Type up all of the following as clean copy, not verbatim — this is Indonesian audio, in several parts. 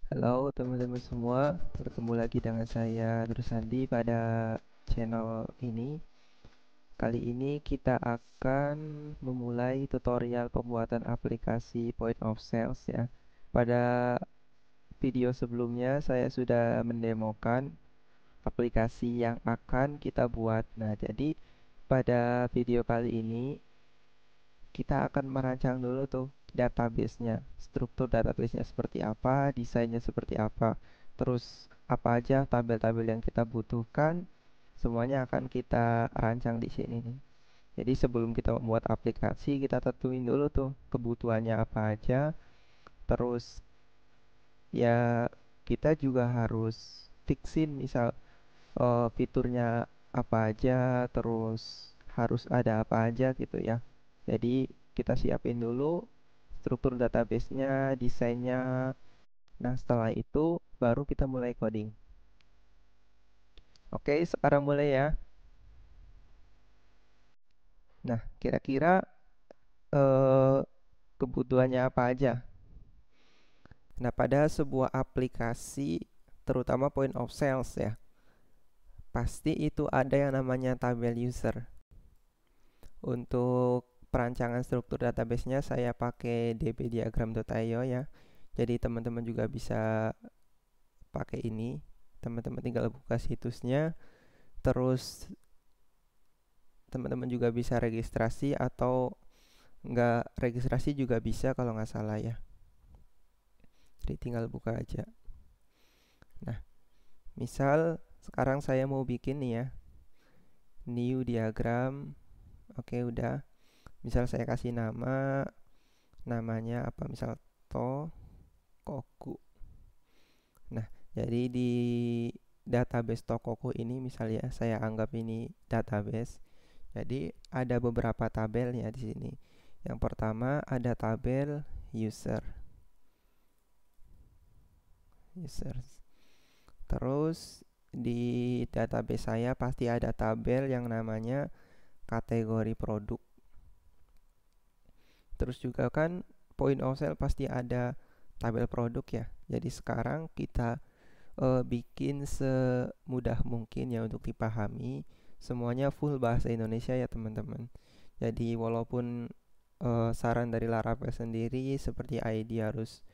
Halo teman-teman semua, bertemu lagi dengan saya Nur Sandi pada channel ini. Kali ini kita akan memulai tutorial pembuatan aplikasi Point of Sales ya. Pada video sebelumnya saya sudah mendemokan aplikasi yang akan kita buat. Nah, jadi pada video kali ini kita akan merancang dulu tuh database-nya, struktur database-nya seperti apa, desainnya seperti apa, terus apa aja tabel-tabel yang kita butuhkan, semuanya akan kita rancang di sini nih. Jadi sebelum kita membuat aplikasi, kita tentuin dulu tuh kebutuhannya apa aja, terus ya kita juga harus fixin misal fiturnya apa aja, terus harus ada apa aja gitu ya. Jadi kita siapin dulu struktur database-nya, desainnya. Nah, setelah itu baru kita mulai coding. Oke, sekarang mulai ya. Nah, kira-kira eh, kebutuhannya apa aja? Nah, pada sebuah aplikasi, terutama point of sales ya, pasti itu ada yang namanya tabel user. Untuk perancangan struktur database-nya saya pakai dbdiagram.io ya. Jadi teman-teman juga bisa pakai ini. Teman-teman tinggal buka situsnya, terus teman-teman juga bisa registrasi atau nggak registrasi juga bisa kalau nggak salah ya. Jadi tinggal buka aja. Nah, misal sekarang saya mau bikin nih ya, new diagram. Oke, udah. Misal saya kasih namanya apa? Misal Tokoku. Nah, jadi di database Tokoku ini misalnya saya anggap ini database. Jadi ada beberapa tabelnya di sini. Yang pertama ada tabel user. Users. Terus di database saya pasti ada tabel yang namanya kategori produk. Terus juga kan point of sale pasti ada tabel produk ya. Jadi sekarang kita bikin semudah mungkin ya untuk dipahami. Semuanya full bahasa Indonesia ya teman-teman. Jadi walaupun saran dari Laravel sendiri seperti ID harus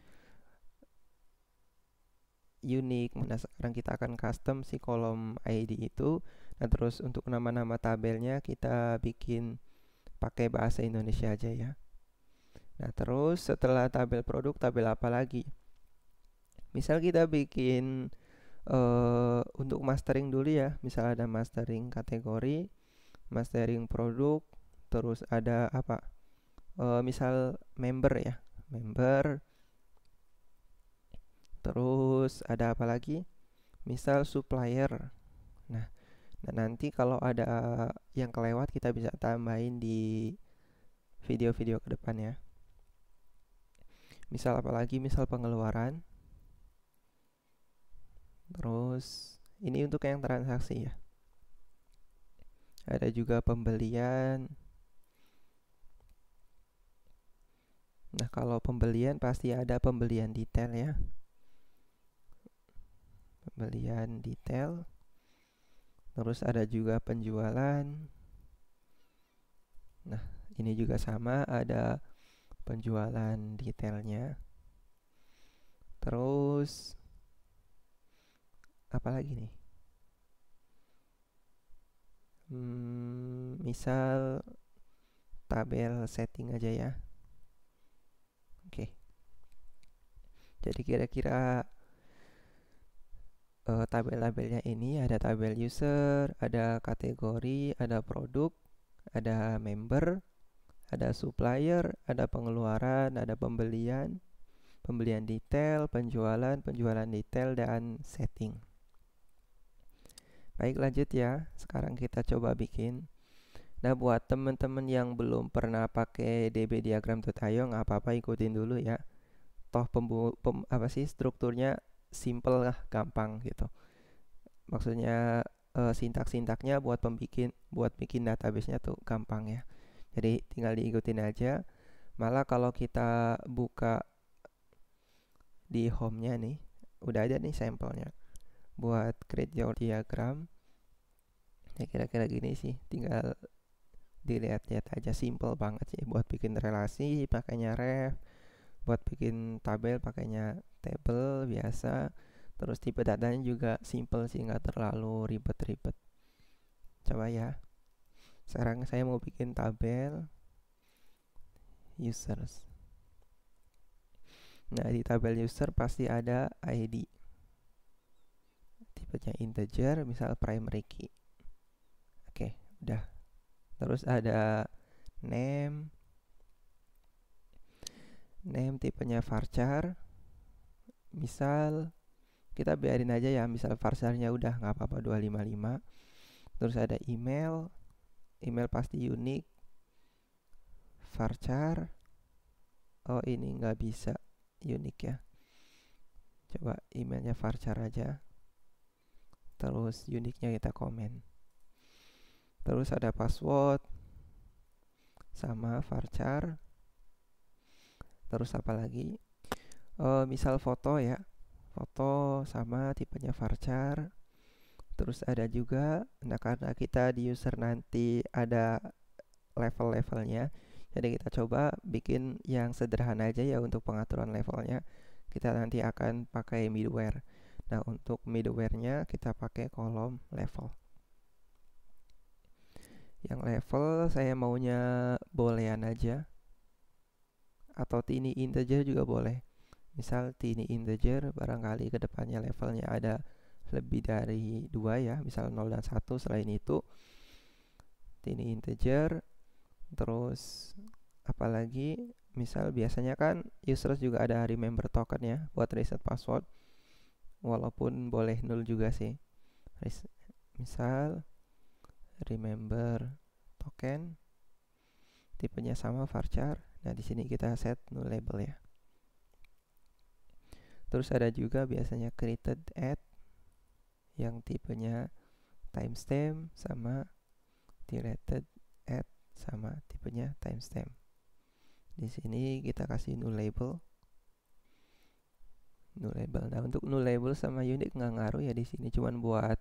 unik. Nah, sekarang kita akan custom si kolom ID itu. Nah, terus untuk nama-nama tabelnya kita bikin pakai bahasa Indonesia aja ya. Nah, terus setelah tabel produk, tabel apa lagi? Misal kita bikin untuk mastering dulu ya. Misal ada mastering kategori, mastering produk, terus ada apa? Misal member ya. Member, terus ada apa lagi? Misal supplier. Nah, nanti kalau ada yang kelewat kita bisa tambahin di video-video ke depan ya. Misal apalagi, misal pengeluaran. Terus ini untuk yang transaksi ya. Ada juga pembelian. Nah, kalau pembelian pasti ada pembelian detail ya. Pembelian detail. Terus ada juga penjualan. Nah, ini juga sama, ada penjualan detailnya. Terus apa lagi nih? Misal tabel setting aja ya. Oke. Jadi kira-kira tabel-tabelnya ini ada tabel user, ada kategori, ada produk, ada member, ada supplier, ada pengeluaran, ada pembelian, pembelian detail, penjualan, penjualan detail, dan setting. Baik, lanjut ya. Sekarang kita coba bikin. Nah, buat teman-teman yang belum pernah pakai dbdiagram.io, nggak apa-apa, ikutin dulu ya. Toh apa sih strukturnya simple lah, gampang gitu. Maksudnya sintak-sintaknya buat bikin database-nya tuh gampang ya. Jadi tinggal diikutin aja. Malah kalau kita buka di home-nya nih, udah ada nih sampelnya buat create your diagram. Ya kira-kira gini sih, tinggal dilihat-lihat aja, simple banget sih. Buat bikin relasi pakainya ref, buat bikin tabel pakainya table biasa. Terus tipe datanya juga simple sih, nggak terlalu ribet-ribet. Coba ya, sekarang saya mau bikin tabel users. Nah, di tabel user pasti ada ID, tipenya integer, misal primary key. Oke, udah. Terus ada name tipenya varchar. Misal kita biarin aja ya, misal varcharnya udah nggak apa-apa 255. Terus ada email pasti unik. Varchar, oh ini nggak bisa unik ya, coba emailnya varchar aja. Terus uniknya kita komen. Terus ada password sama varchar. Terus apa lagi, misal foto ya, foto sama tipenya varchar. Terus ada juga, nah karena kita di user nanti ada level-levelnya, jadi kita coba bikin yang sederhana aja ya untuk pengaturan levelnya. Kita nanti akan pakai middleware. Nah, untuk middleware-nya kita pakai kolom level. Yang level saya maunya boolean aja, atau tiny integer juga boleh. Misal tiny integer, barangkali ke depannya levelnya ada lebih dari 2 ya, misal 0 dan 1. Selain itu tiny integer. Terus apalagi, misal biasanya kan users juga ada remember token ya buat reset password, walaupun boleh 0 juga sih. Misal remember token, tipenya sama varchar. Nah, di sini kita set null label ya. Terus ada juga biasanya created at yang tipenya timestamp sama deleted at sama tipenya timestamp. Di sini kita kasih null label. Nah, untuk null label sama unique nggak ngaruh ya di sini, cuman buat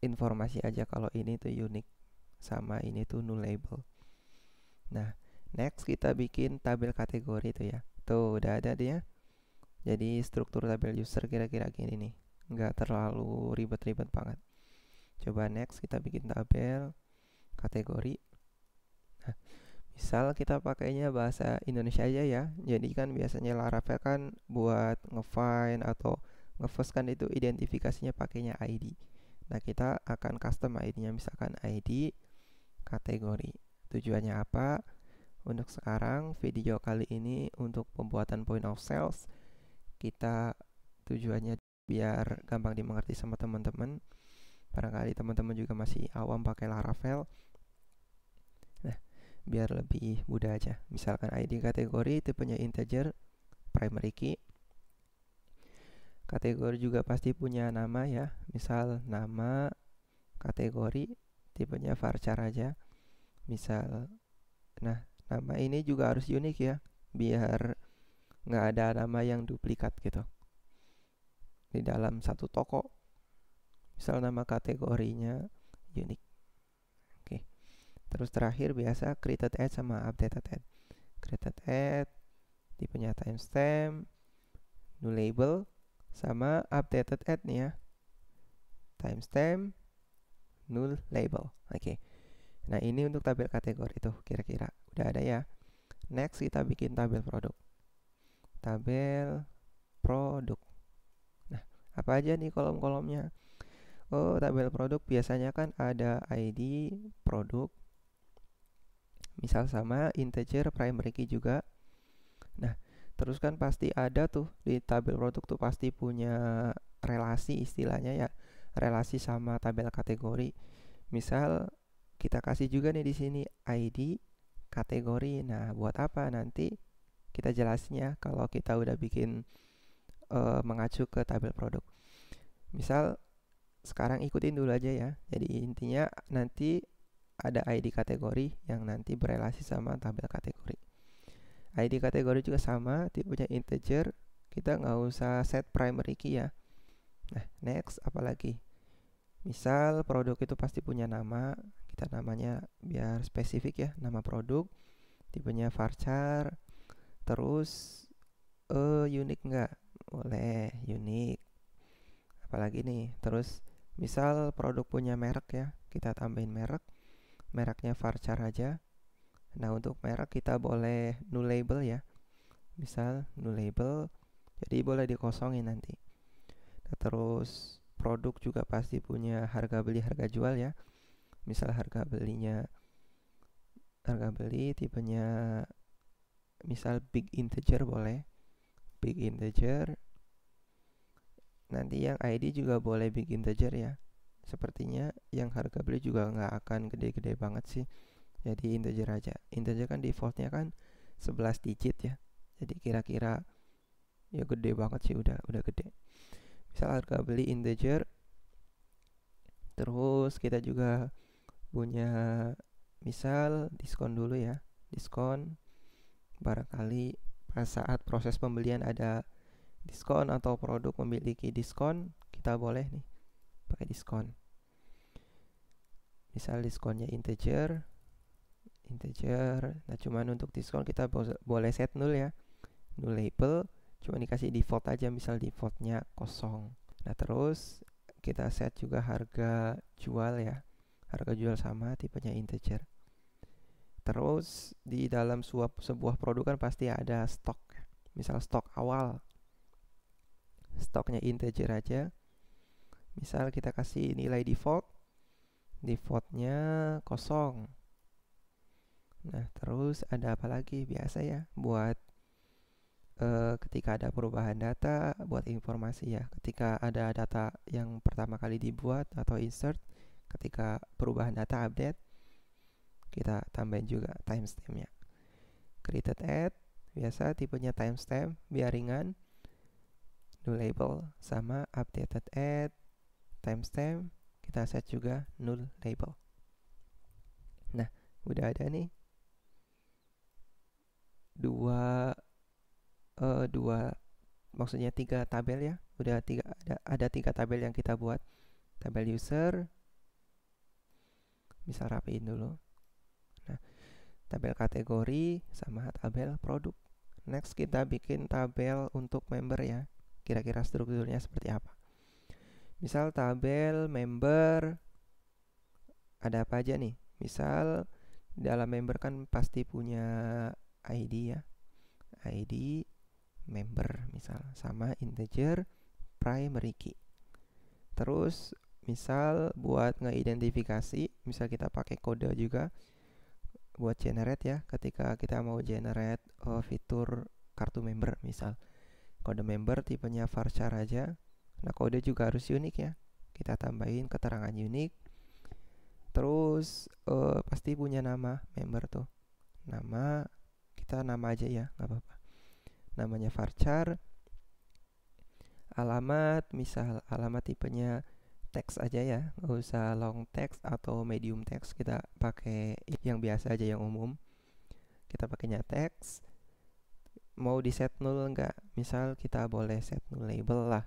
informasi aja kalau ini tuh unique sama ini tuh null label. Nah, next kita bikin tabel kategori tuh ya. Tuh udah ada dia. Jadi struktur tabel user kira-kira gini nih, nggak terlalu ribet-ribet banget. Coba next kita bikin tabel kategori. Nah, misal kita pakainya bahasa Indonesia aja ya. Jadi kan biasanya Laravel kan buat nge-find atau nge-first kan itu identifikasinya pakainya ID. Nah, kita akan custom ID-nya, misalkan ID kategori. Tujuannya apa? Untuk sekarang video kali ini untuk pembuatan point of sales, kita tujuannya biar gampang dimengerti sama teman-teman. Barangkali teman-teman juga masih awam pakai Laravel. Nah, biar lebih mudah aja. Misalkan ID kategori tipenya integer, primary key. Kategori juga pasti punya nama ya. Misal nama kategori tipenya varchar aja. Misal, nah nama ini juga harus unik ya, biar nggak ada nama yang duplikat gitu di dalam satu toko. Misal nama kategorinya unik. Oke. Terus terakhir biasa created at sama updated at. Created at tipenya timestamp, null label, sama updated at nih ya, timestamp, null label. Oke. Nah, ini untuk tabel kategori tuh kira-kira udah ada ya. Next kita bikin tabel produk. Tabel produk. Nah, apa aja nih kolom-kolomnya? Oh, tabel produk biasanya kan ada ID produk, misal sama integer primary key juga. Nah, terus kan pasti ada tuh di tabel produk tuh pasti punya relasi, istilahnya ya, relasi sama tabel kategori. Misal kita kasih juga nih di sini ID kategori. Nah, buat apa? Nanti kita jelasin ya kalau kita udah bikin mengacu ke tabel produk. Misal sekarang ikutin dulu aja ya. Jadi intinya nanti ada ID kategori yang nanti berelasi sama tabel kategori. ID kategori juga sama, tipenya integer. Kita nggak usah set primary key ya. Nah, next apalagi? Misal produk itu pasti punya nama, kita namanya biar spesifik ya, nama produk, tipenya varchar, terus unik nggak? Boleh, unik. Apalagi nih, terus misal produk punya merek ya, kita tambahin merek, mereknya varchar aja. Nah, untuk merek kita boleh null label ya, misal null label, jadi boleh dikosongin nanti. Nah, terus produk juga pasti punya harga beli harga jual ya, misal harga beli tipenya misal big integer, boleh big integer. Nanti yang ID juga boleh big integer ya. Sepertinya yang harga beli juga nggak akan gede-gede banget sih, jadi integer aja. Integer kan defaultnya kan 11 digit ya, jadi kira-kira ya gede banget sih, udah gede. Misal harga beli integer. Terus kita juga punya misal diskon dulu ya, diskon. Barangkali pada saat proses pembelian ada diskon atau produk memiliki diskon, kita boleh nih pakai diskon. Misal diskonnya integer. Nah, cuman untuk diskon kita boleh set null ya, null label, cuma dikasih default aja, misal defaultnya kosong. Nah, terus kita set juga harga jual ya, harga jual sama tipenya integer. Terus di dalam sebuah produk kan pasti ada stok, misal stok awal, stoknya integer aja, misal kita kasih nilai defaultnya kosong. Nah, terus ada apa lagi? Biasa ya, buat ketika ada perubahan data, buat informasi ya, ketika ada data yang pertama kali dibuat atau insert, ketika perubahan data update, kita tambahin juga timestampnya. Created at, biasa tipenya timestamp biar ringan, null label, sama updated at timestamp, kita set juga null label. Nah, udah ada nih dua maksudnya 3 tabel ya, udah ada 3 tabel yang kita buat. Tabel user, bisa rapiin dulu. Nah, tabel kategori sama tabel produk. Next kita bikin tabel untuk member ya, kira-kira strukturnya seperti apa. Misal tabel member ada apa aja nih, misal dalam member kan pasti punya ID ya, ID member misal, sama integer primary key. Terus misal buat ngeidentifikasi, misal kita pakai kode juga buat generate ya, ketika kita mau generate fitur kartu member, misal kode member tipenya varchar aja. Nah, kode juga harus unik ya, kita tambahin keterangan unik. Terus pasti punya nama member tuh, nama kita nama aja ya, nggak apa-apa, namanya varchar. Alamat, misal alamat tipenya teks aja ya, nggak usah long text atau medium text, kita pakai yang biasa aja, yang umum. Kita pakainya teks. Mau di set null enggak, misal kita boleh set null label lah,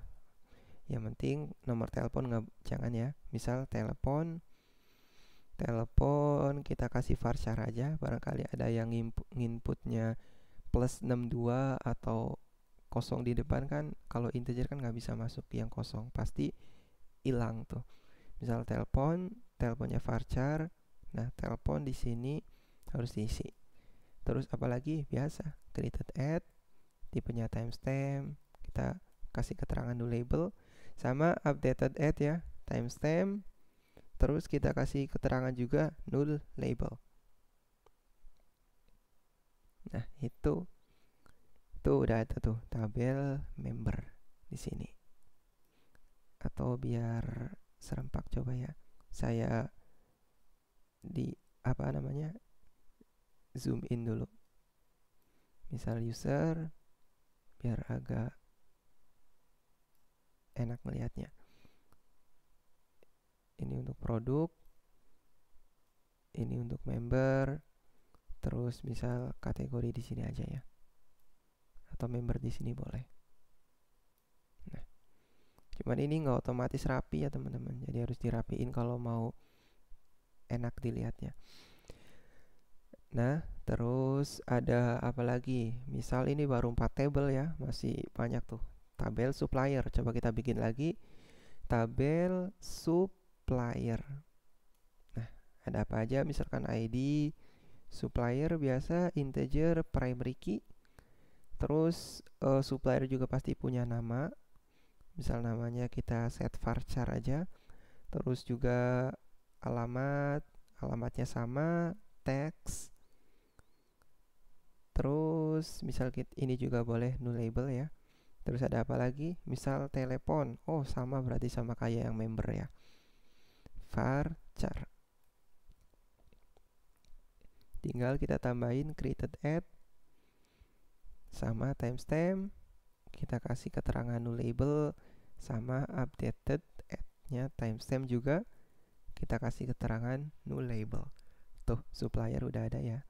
yang penting nomor telepon nggak, jangan ya. Misal telepon kita kasih varchar aja, barangkali ada yang inputnya plus 62 atau kosong di depan kan, kalau integer kan nggak bisa masuk yang kosong, pasti hilang tuh. Misal teleponnya varchar. Nah, telepon di sini harus diisi. Terus apalagi biasa created at, tipenya timestamp, kita kasih keterangan null label, sama updated at ya, timestamp. Terus kita kasih keterangan juga null label. Nah, itu udah ada tuh tabel member di sini. Atau biar serempak, coba ya, saya di apa namanya, zoom in dulu. Misal user, biar agak enak melihatnya. Ini untuk produk, ini untuk member. Terus misal kategori di sini aja ya, atau member di sini boleh. Nah, Cuman ini nggak otomatis rapi ya teman-teman, jadi harus dirapiin kalau mau enak dilihatnya. Nah, terus ada apa lagi? Misal ini baru 4 tabel ya, masih banyak tuh. Tabel supplier, coba kita bikin lagi tabel supplier. Nah, ada apa aja? Misalkan ID supplier biasa integer primary key. Terus supplier juga pasti punya nama. Misal namanya kita set varchar aja. Terus juga alamatnya sama, teks. Terus misal ini juga boleh null label ya. Terus ada apa lagi? Misal telepon. Oh, sama berarti sama kayak yang member ya. Varchar. Tinggal kita tambahin created at sama timestamp. Kita kasih keterangan null label sama updated at-nya timestamp juga. Kita kasih keterangan null label. Tuh, supplier udah ada ya.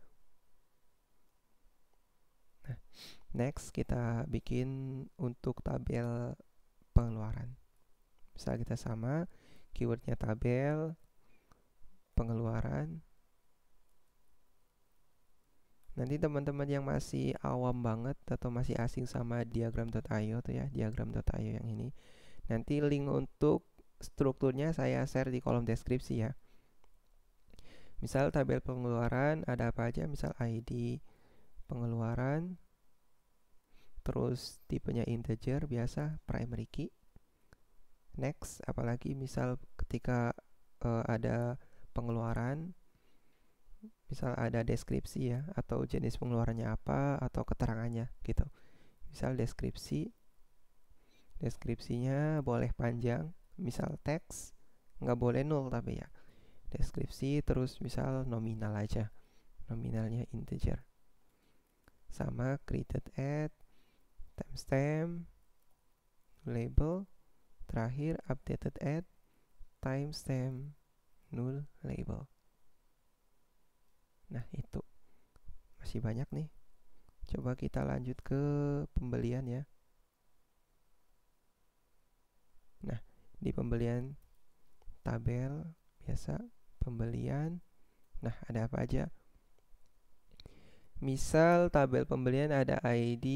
Nah, next kita bikin untuk tabel pengeluaran. Misal kita sama keywordnya tabel pengeluaran. Nanti teman-teman yang masih awam banget atau masih asing sama diagram.io tuh ya, diagram.io yang ini, nanti link untuk strukturnya saya share di kolom deskripsi ya. Misal tabel pengeluaran ada apa aja, misal ID pengeluaran, terus tipenya integer biasa primary key. Next, apalagi misal ketika ada pengeluaran, misal ada deskripsi ya, atau jenis pengeluarannya apa, atau keterangannya gitu. Misal deskripsinya boleh panjang, misal teks, nggak boleh null tapi ya. Deskripsi terus misal nominal aja, nominalnya integer. Sama created at, timestamp, label, terakhir updated at, timestamp, null label. Nah, itu masih banyak nih. Coba kita lanjut ke pembelian ya. Nah, di pembelian tabel biasa pembelian. Nah, ada apa aja? Misal tabel pembelian ada ID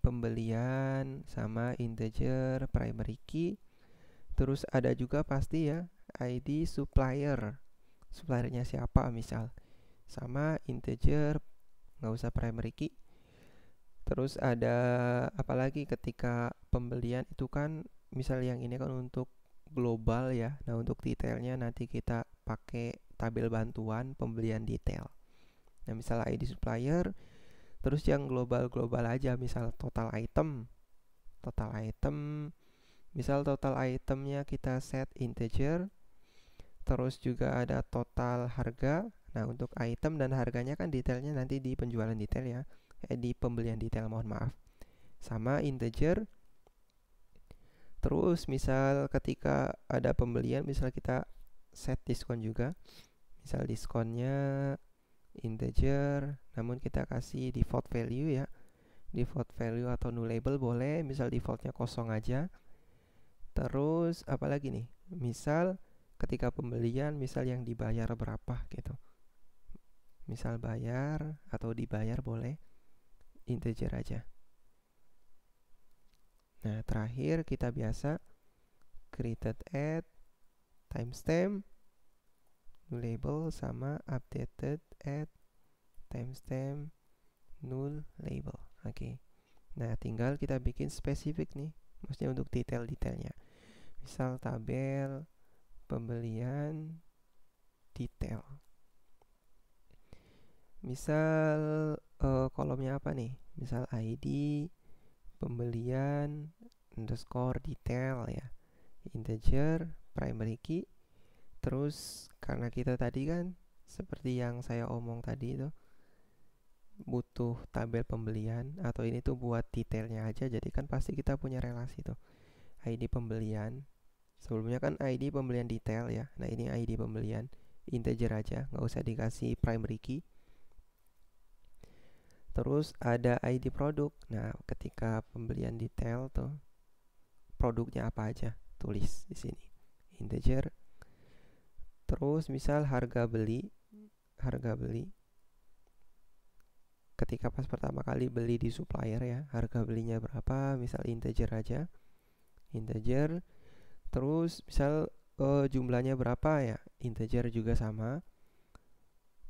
pembelian sama integer primary key. Terus ada juga pasti ya ID supplier. Suppliernya siapa misal. Sama integer, nggak usah primary key. Terus ada apalagi ketika pembelian itu kan, misal yang ini kan untuk global ya. Nah, untuk detailnya nanti kita pakai tabel bantuan pembelian detail. Nah, misal ID supplier, terus yang global aja, misal total item, misal total itemnya kita set integer. Terus juga ada total harga. Nah, untuk item dan harganya kan detailnya nanti di penjualan detail ya, di pembelian detail, mohon maaf, sama integer. Terus misal ketika ada pembelian, misal kita set diskon juga, misal diskonnya integer, namun kita kasih default value ya, default value atau null label boleh, misal defaultnya kosong aja. Terus apalagi nih, misal ketika pembelian, misal yang dibayar berapa gitu, misal bayar atau dibayar boleh integer aja. Nah, terakhir kita biasa created at, timestamp, null label sama updated at, timestamp, null label. Oke. Nah, tinggal kita bikin spesifik nih, maksudnya untuk detail-detailnya. Misal tabel pembelian detail. Misal kolomnya apa nih? Misal ID pembelian underscore detail ya, integer primary key. Terus karena kita tadi kan seperti yang saya omong tadi itu butuh tabel pembelian, atau ini tuh buat detailnya aja, jadi kan pasti kita punya relasi tuh ID pembelian. Sebelumnya kan ID pembelian detail ya. Nah, ini ID pembelian integer aja, nggak usah dikasih primary key. Terus ada ID produk. Nah, ketika pembelian detail tuh produknya apa aja tulis di sini integer. Terus misal harga beli ketika pas pertama kali beli di supplier ya, harga belinya berapa, misal integer aja, integer. Terus misal jumlahnya berapa ya, integer juga sama.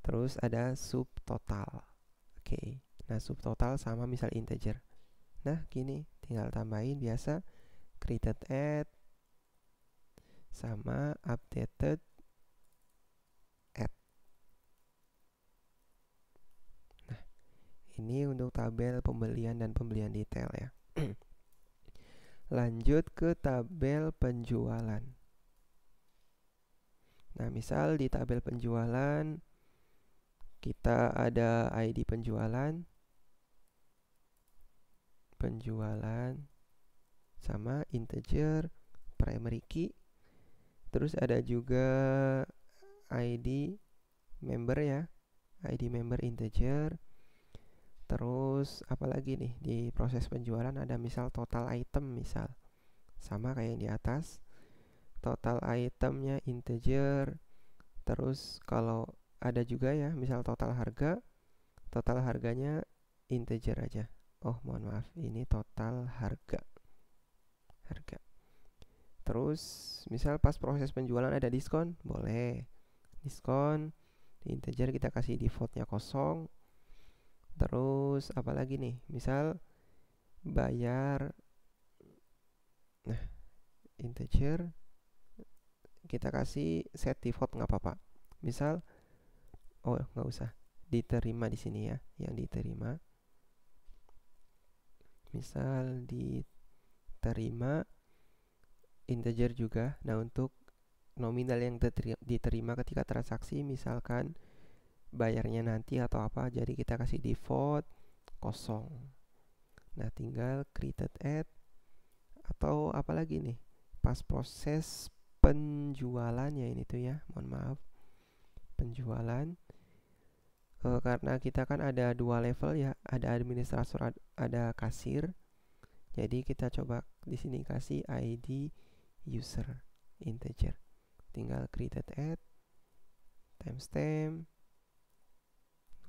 Terus ada subtotal. Oke, nah subtotal sama misal integer. Nah gini, tinggal tambahin biasa created at sama updated at. Nah ini untuk tabel pembelian dan pembelian detail ya. Lanjut ke tabel penjualan. Nah misal di tabel penjualan kita ada ID penjualan sama integer primary key. Terus ada juga ID member ya, ID member integer. Terus apalagi nih di proses penjualan ada misal total item, misal sama kayak yang di atas, total itemnya integer. Terus kalau ada juga ya misal total harganya integer aja. Oh mohon maaf, ini total harga. Terus misal pas proses penjualan ada diskon, boleh diskon di integer kita kasih defaultnya 0. Terus apalagi nih, misal bayar, nah integer kita kasih set default nggak apa-apa. Misal nggak usah, diterima di sini ya, yang diterima. Misal diterima integer juga. Nah untuk nominal yang diterima ketika transaksi, misalkan bayarnya nanti atau apa, jadi kita kasih default 0. Nah tinggal created at atau apalagi nih pas proses penjualannya ini tuh ya, mohon maaf, penjualan karena kita kan ada 2 level ya, ada administrator, ada kasir. Jadi kita coba di sini kasih ID user integer. Tinggal created at timestamp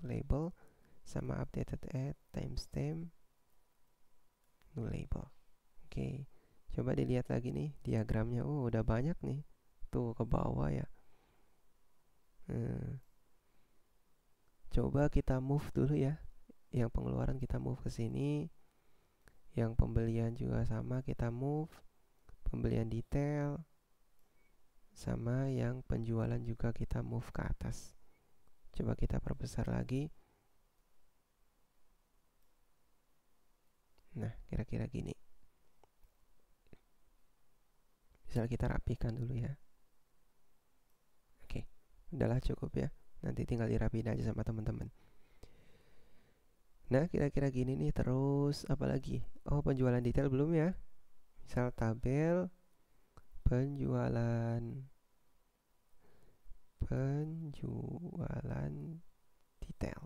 label sama updated at timestamp new label. Oke, coba dilihat lagi nih diagramnya. Udah banyak nih tuh ke bawah ya. Coba kita move dulu ya. Yang pengeluaran kita move ke sini. Yang pembelian juga sama, kita move. Pembelian detail sama yang penjualan juga kita move ke atas. Coba kita perbesar lagi. Nah, kira-kira gini. Misal kita rapikan dulu ya. Oke, udahlah cukup ya. Nanti tinggal dirapiin aja sama teman-teman. Nah, kira-kira gini nih. Terus apa lagi? Penjualan detail belum ya. Misal tabel penjualan detail.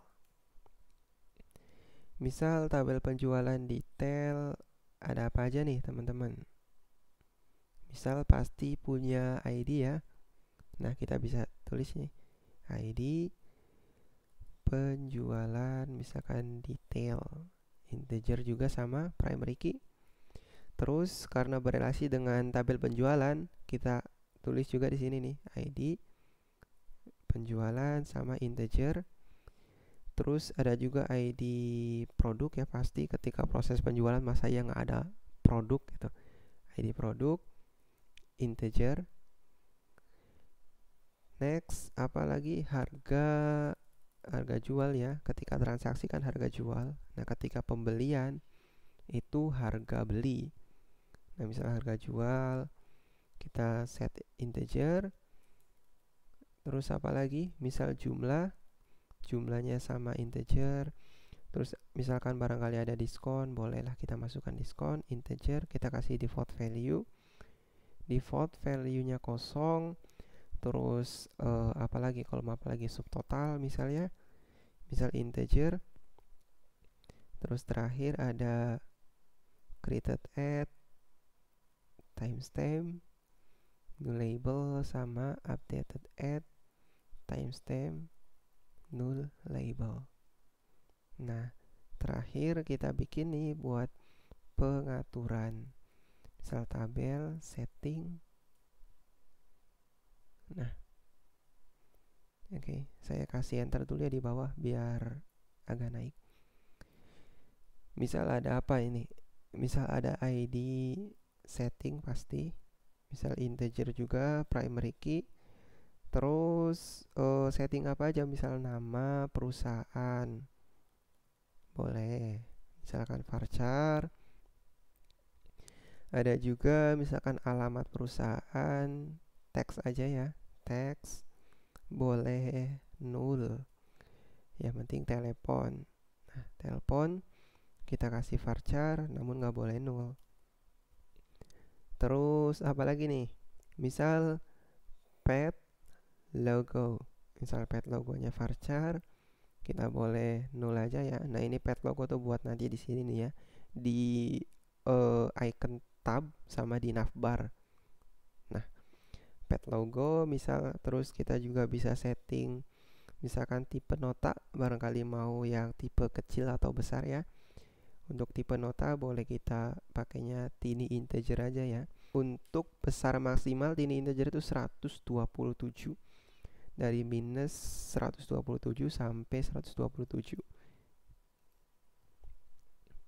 Misal tabel penjualan detail ada apa aja nih teman-teman. Misal pasti punya ID ya. Nah kita bisa tulis nih ID penjualan misalkan detail integer juga sama primary key. Terus karena berelasi dengan tabel penjualan kita tulis juga di sini nih ID penjualan sama integer. Terus ada juga ID produk ya, pasti ketika proses penjualan masa yang nggak ada produk gitu. ID produk integer. Next apalagi harga jual ya, ketika transaksi kan harga jual. Nah ketika pembelian itu harga beli. Nah misalnya harga jual kita set integer. Terus apa lagi, misal jumlahnya sama integer. Terus misalkan barangkali ada diskon, bolehlah kita masukkan diskon integer, kita kasih default value nya 0. Terus apalagi kolom apalagi subtotal misalnya, misal integer. Terus terakhir ada created at timestamp null label sama updated at timestamp null label. Nah, terakhir kita bikin nih buat pengaturan. Misal tabel setting. Nah, oke, saya kasih enter dulu ya di bawah biar agak naik. Misal ada apa ini? Misal ada ID setting pasti. Misal integer juga, primary key. Terus setting apa aja? Misal nama perusahaan. Boleh. Misalkan varchar. Ada juga misalkan alamat perusahaan, teks aja ya, teks. Boleh null. Yang penting telepon. Nah, telepon kita kasih varchar namun nggak boleh null. Terus apa lagi nih? Misal pet logo. Misal pet logonya varchar, kita boleh null aja ya. Nah, ini pet logo tuh buat nanti di sini nih ya. Di icon tab sama di navbar. Nah, pet logo misal, terus kita juga bisa setting misalkan tipe nota, barangkali mau yang tipe kecil atau besar ya. Untuk tipe nota boleh kita pakainya tiny integer aja ya. Untuk besar maksimal tiny integer itu 127. Dari minus 127 sampai 127.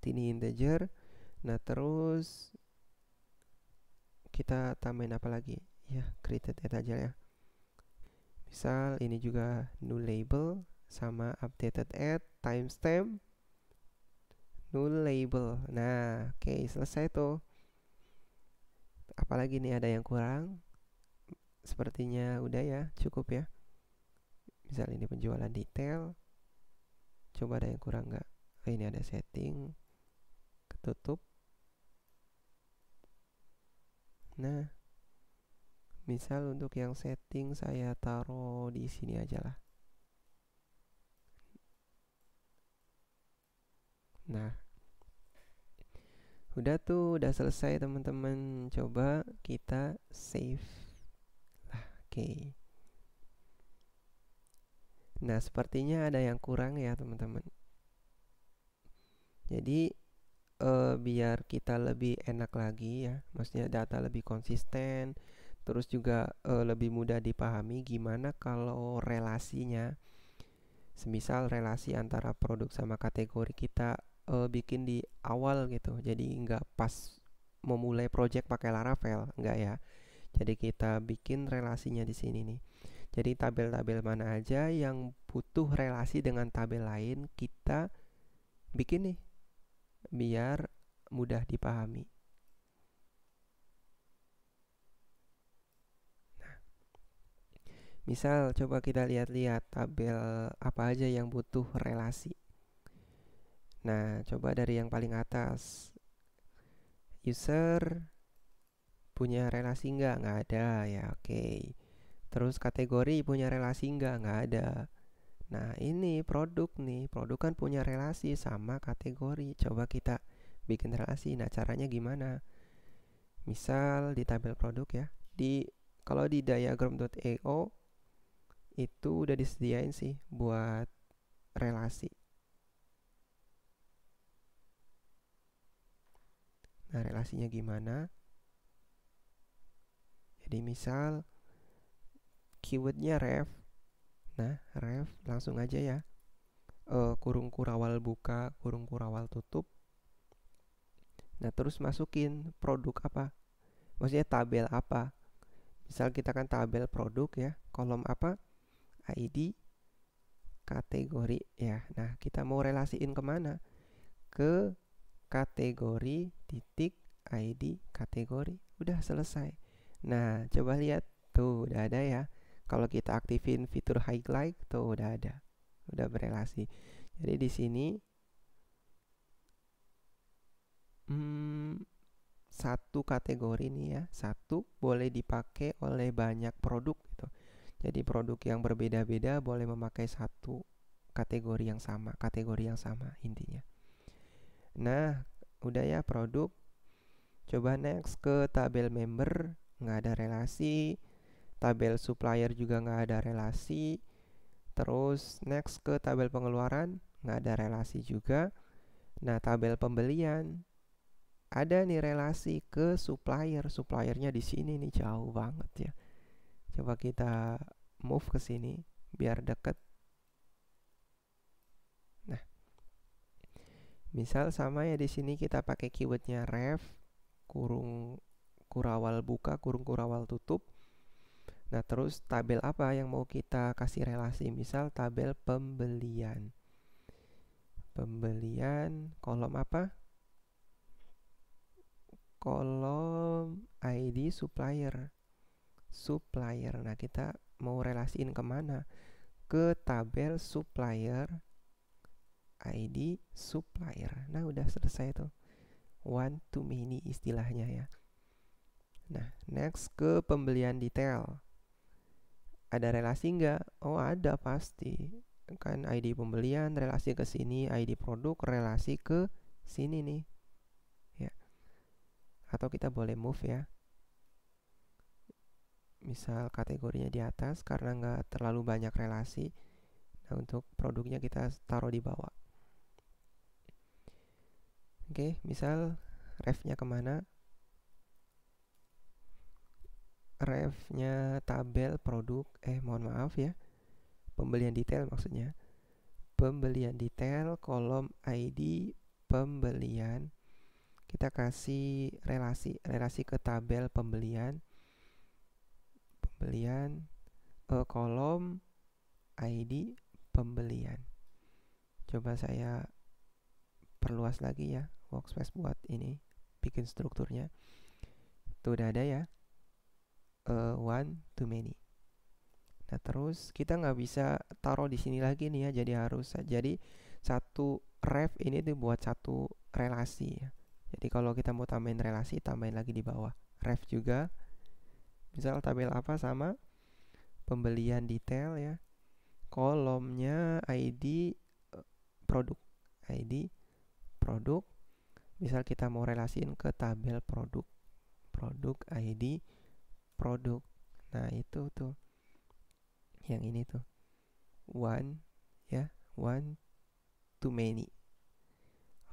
Tiny integer. Nah, terus kita tambahin apa lagi? Ya, created at aja ya. Misal ini juga null label sama updated at timestamp null label. Nah, oke, selesai tuh. Apalagi nih, ada yang kurang? Sepertinya udah ya, cukup ya. Misal ini penjualan detail. Coba ada yang kurang nggak? Oh, ini ada setting, ketutup. Nah, misal untuk yang setting saya taruh di sini aja lah. Nah, udah tuh, udah selesai teman-teman. Coba kita save lah. Oke. Nah, sepertinya ada yang kurang ya teman-teman. Jadi biar kita lebih enak lagi ya, maksudnya data lebih konsisten, terus juga lebih mudah dipahami gimana kalau relasinya, semisal relasi antara produk sama kategori kita bikin di awal gitu, jadi nggak pas memulai project pakai Laravel, nggak ya. Jadi kita bikin relasinya di sini nih. Jadi tabel-tabel mana aja yang butuh relasi dengan tabel lain kita bikin nih biar mudah dipahami. Nah, misal coba kita lihat-lihat tabel apa aja yang butuh relasi. Nah, coba dari yang paling atas. User punya relasi nggak? Nggak ada ya, oke. Terus kategori punya relasi nggak? Nggak ada. Nah, ini produk nih. Produk kan punya relasi sama kategori. Coba kita bikin relasi. Nah, caranya gimana? Misal di tabel produk ya. Kalau di diagram.io itu udah disediain sih buat relasi. Nah, relasinya gimana? Jadi misal keywordnya ref. Nah, ref langsung aja ya. Kurung kurawal buka, kurung kurawal tutup. Nah, terus masukin produk apa? Maksudnya tabel apa? Misal kita kan tabel produk ya, kolom apa? ID, kategori ya. Nah, kita mau relasiin kemana? Ke kategori titik ID kategori. Udah selesai. Nah, coba lihat. Tuh, udah ada ya. Kalau kita aktifin fitur highlight, tuh udah ada. Udah berelasi. Jadi di sini satu kategori nih ya, satu boleh dipakai oleh banyak produk gitu. Jadi produk yang berbeda-beda boleh memakai satu kategori yang sama intinya. Nah, udah ya produk. Coba next ke tabel member. nggak ada relasi. Tabel supplier juga nggak ada relasi. Terus next ke tabel pengeluaran, nggak ada relasi juga. Nah, tabel pembelian ada nih relasi ke supplier. Suppliernya di sini nih, jauh banget ya. Coba kita move ke sini biar deket. Nah, misal sama ya, di sini kita pakai keywordnya ref kurung kurawal buka kurung kurawal tutup. Nah, terus tabel apa yang mau kita kasih relasi? Misal tabel pembelian. Pembelian kolom apa? Kolom ID supplier. Supplier. Nah, kita mau relasiin kemana? Ke tabel supplier ID supplier. Nah, udah selesai tuh. One to many istilahnya ya. Nah, next ke pembelian detail. Ada relasi nggak? Oh, ada pasti. Kan ID pembelian relasi ke sini, ID produk relasi ke sini nih. Ya. Atau kita boleh move ya. Misal kategorinya di atas karena nggak terlalu banyak relasi. Nah, untuk produknya kita taruh di bawah. Oke, misal refnya kemana? Refnya tabel produk, mohon maaf ya, pembelian detail maksudnya. Pembelian detail kolom ID pembelian, kita kasih relasi ke tabel pembelian kolom ID pembelian. Coba saya perluas lagi ya workspace buat ini, bikin strukturnya. Tuh udah ada ya, one to many. Nah, terus kita nggak bisa taruh di sini lagi nih ya, jadi satu ref ini dibuat satu relasi ya. Jadi kalau kita mau tambahin relasi, tambahin lagi di bawah. Ref juga, misal tabel apa sama pembelian detail ya. Kolomnya ID produk. ID produk. Misal kita mau relasiin ke tabel produk. Produk ID produk. Nah, itu tuh. Yang ini tuh. One ya, one to many.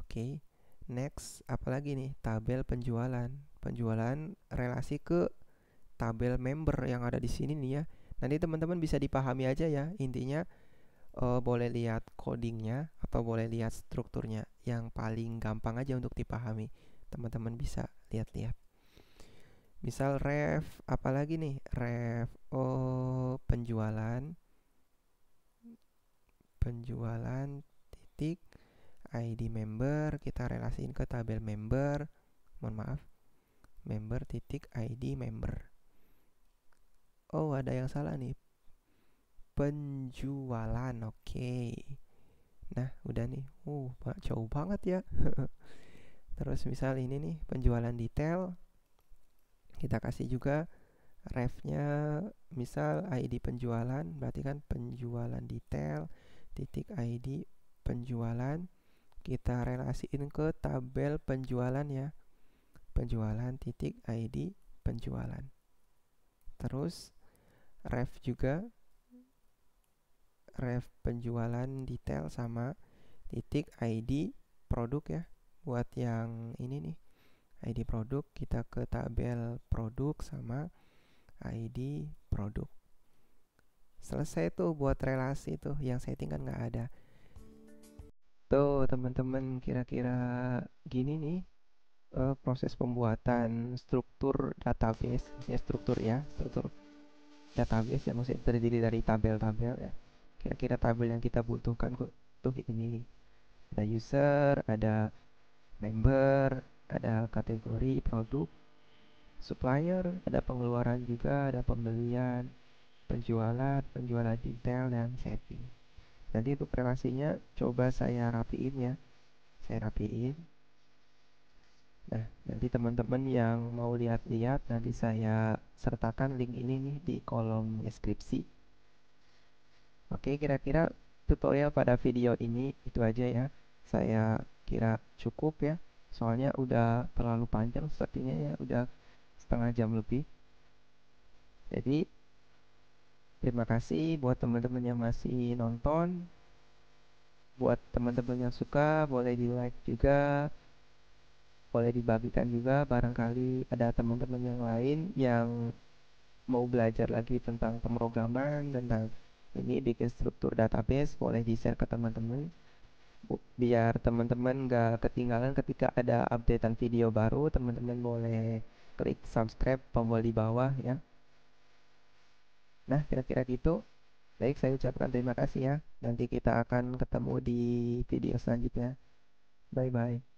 Oke. Next, apalagi nih? Tabel penjualan. Penjualan relasi ke tabel member yang ada di sini nih ya. Nanti teman-teman bisa dipahami aja ya. Intinya boleh lihat codingnya atau boleh lihat strukturnya. Yang paling gampang aja untuk dipahami. Teman-teman bisa lihat-lihat. Misal ref, apalagi nih? Ref penjualan. Penjualan titik ID member, kita relasiin ke tabel member. Mohon maaf. Member titik ID member. Oh, ada yang salah nih. Penjualan, oke. Nah, udah nih. Jauh banget ya. Terus misal ini nih, penjualan detail. Kita kasih juga refnya, misal ID penjualan, berarti kan penjualan detail titik ID penjualan. Kita relasiin ke tabel penjualan ya. Penjualan titik ID penjualan. Terus ref juga, ref penjualan detail sama titik ID produk ya. Buat yang ini nih, ID produk, kita ke tabel produk sama ID produk. Selesai tuh buat relasi tuh, yang setting kan nggak ada. Tuh teman-teman, kira-kira gini nih proses pembuatan struktur database ya, struktur database yang maksudnya terdiri dari tabel-tabel ya. Kira-kira tabel yang kita butuhkan tuh ini. Ada user, ada member, ada kategori produk, supplier, ada pengeluaran juga, ada pembelian, penjualan detail, dan setting. Nanti untuk relasinya coba saya rapiin ya. Saya rapiin. Nah, nanti teman-teman yang mau lihat-lihat, nanti saya sertakan link ini nih di kolom deskripsi. Oke, kira-kira tutorial pada video ini itu aja ya. Saya kira cukup ya. Soalnya udah terlalu panjang sepertinya ya, udah setengah jam lebih. Jadi terima kasih buat teman-teman yang masih nonton. Buat teman-teman yang suka boleh di like juga, boleh dibagikan juga, barangkali ada teman-teman yang lain yang mau belajar lagi tentang pemrograman, tentang ini bikin struktur database, boleh di-share ke teman-teman biar teman-teman nggak ketinggalan ketika ada updatean video baru. Teman-teman boleh klik subscribe tombol di bawah ya. Nah, kira-kira gitu. Baik, saya ucapkan terima kasih ya. Nanti kita akan ketemu di video selanjutnya. Bye bye.